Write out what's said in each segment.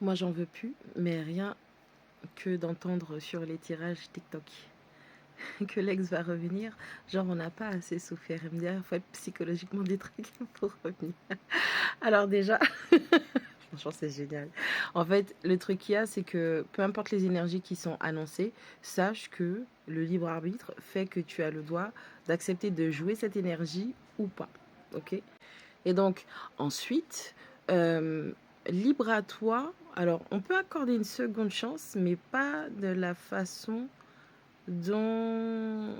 Moi, j'en veux plus, mais rien que d'entendre sur les tirages TikTok que l'ex va revenir. Genre, on n'a pas assez souffert. Il me dit, il faut être psychologiquement détraqué pour revenir. Alors déjà, franchement, c'est génial. En fait, le truc qu'il y a, c'est que peu importe les énergies qui sont annoncées, sache que le libre arbitre fait que tu as le droit d'accepter de jouer cette énergie ou pas. Ok? Et donc, ensuite, euh, libre à toi. Alors, on peut accorder une seconde chance, mais pas de la façon dont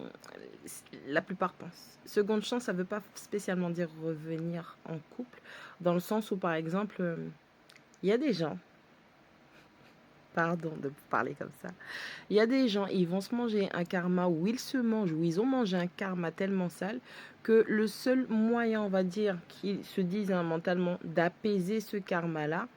la plupart pensent. Seconde chance, ça ne veut pas spécialement dire revenir en couple, dans le sens où, par exemple, il y a des gens, pardon de parler comme ça, il y a des gens, ils vont se manger un karma où ils se mangent, où ils ont mangé un karma tellement sale que le seul moyen, on va dire, qu'ils se disent mentalement d'apaiser ce karma-là,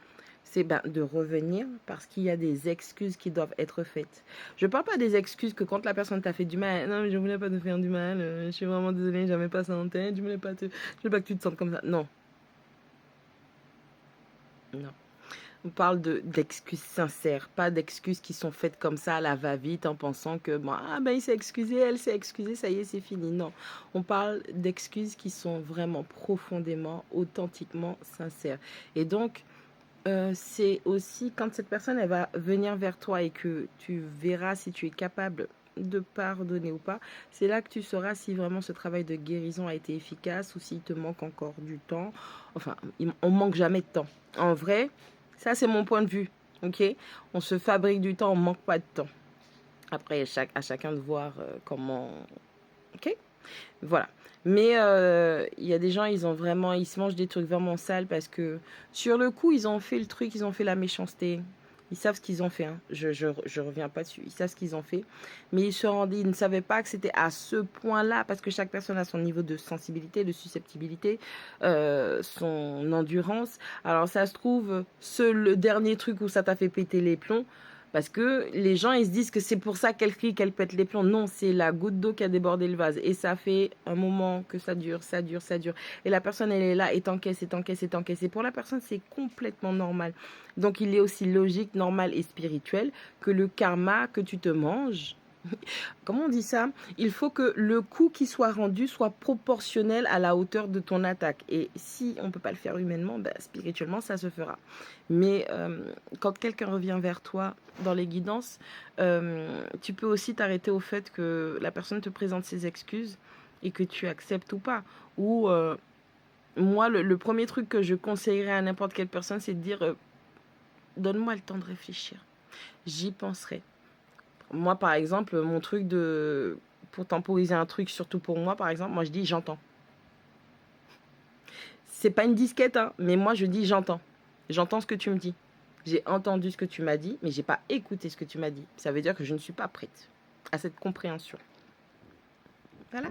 c'est de revenir parce qu'il y a des excuses qui doivent être faites. Je ne parle pas des excuses que quand la personne t'a fait du mal, non, mais je voulais pas te faire du mal, je suis vraiment désolée, j'avais pas ça en tête, je voulais pas que tu te sentes comme ça. Non, non. On parle d'excuses sincères, pas d'excuses qui sont faites comme ça à la va-vite en pensant que bon, ah ben il s'est excusé, elle s'est excusée, ça y est, c'est fini. Non, on parle d'excuses qui sont vraiment profondément, authentiquement sincères. Et donc, c'est aussi quand cette personne elle va venir vers toi et que tu verras si tu es capable de pardonner ou pas, c'est là que tu sauras si vraiment ce travail de guérison a été efficace ou s'il te manque encore du temps. Enfin, on manque jamais de temps. En vrai, ça c'est mon point de vue. Ok, on se fabrique du temps, on manque pas de temps. Après, à chacun de voir comment. Ok, voilà. Mais il y a des gens, ils se mangent des trucs vraiment sales parce que sur le coup, ils ont fait le truc, ils ont fait la méchanceté. Ils savent ce qu'ils ont fait. Hein. Je reviens pas dessus. Ils savent ce qu'ils ont fait. Mais ils ne savaient pas que c'était à ce point-là parce que chaque personne a son niveau de sensibilité, de susceptibilité, son endurance. Alors ça se trouve, le dernier truc où ça t'a fait péter les plombs, parce que les gens, ils se disent que c'est pour ça qu'elle crie, qu'elle pète les plombs. Non, c'est la goutte d'eau qui a débordé le vase. Et ça fait un moment que ça dure, ça dure, ça dure. Et la personne, elle est là et t'encaisse, et t'encaisse, et t'encaisse. Et pour la personne, c'est complètement normal. Donc, il est aussi logique, normal et spirituel que le karma que tu te manges, comment on dit ça? Il faut que le coup qui soit rendu soit proportionnel à la hauteur de ton attaque. Et si on ne peut pas le faire humainement, spirituellement, ça se fera. Mais quand quelqu'un revient vers toi dans les guidances, tu peux aussi t'arrêter au fait que la personne te présente ses excuses et que tu acceptes ou pas. Ou moi, le premier truc que je conseillerais à n'importe quelle personne, c'est de dire donne-moi le temps de réfléchir. J'y penserai. Moi, par exemple, mon truc de... Pour temporiser un truc, surtout pour moi, par exemple, moi, je dis j'entends. C'est pas une disquette, hein, mais moi, je dis j'entends. J'entends ce que tu me dis. J'ai entendu ce que tu m'as dit, mais j'ai pas écouté ce que tu m'as dit. Ça veut dire que je ne suis pas prête à cette compréhension. Voilà.